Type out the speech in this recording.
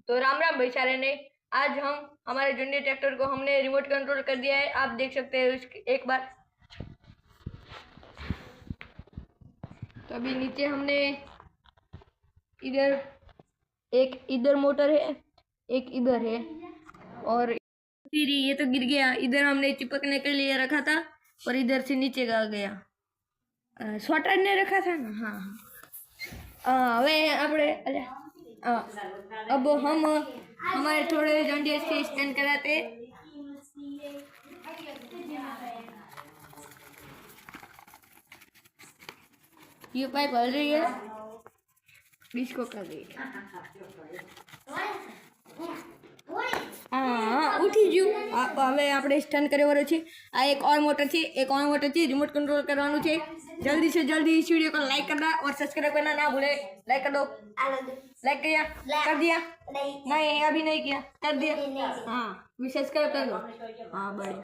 तो राम राम भाई सारे ने। आज हम हमारे जॉन्डियर ट्रैक्टर को हमने रिमोट कंट्रोल कर दिया है। आप देख सकते हैं एक बार। तो अभी नीचे हमने इधर एक इधर मोटर है, एक इधर है, और फिर ये तो गिर गया। इधर हमने चिपकने के लिए रखा था और इधर से नीचे गा गया। शॉर्टर ने रखा था ना। हाँ हाँ। હવે આપણે अब हम हमारे थोड़े जॉन्डियर से स्टैंड कराते। ये पाइप हल रही है, इसको कर रही है। हाँ उठी गયું। હવે આપણે સ્ટન્ટ કરવાનો છે। આ એક और मोटर છે, एक और मोटर છે, रिमोट कंट्रोल करवाનું છે। जल्दी से जल्दी इस वीडियो को लाइक करना और सब्सक्राइब करना ना भूले। लाइक कर दो। लाइक किया? कर दिया? नहीं अभी नहीं किया, कर दिया। हाँ सब्सक्राइब कर दो। हाँ बढ़िया।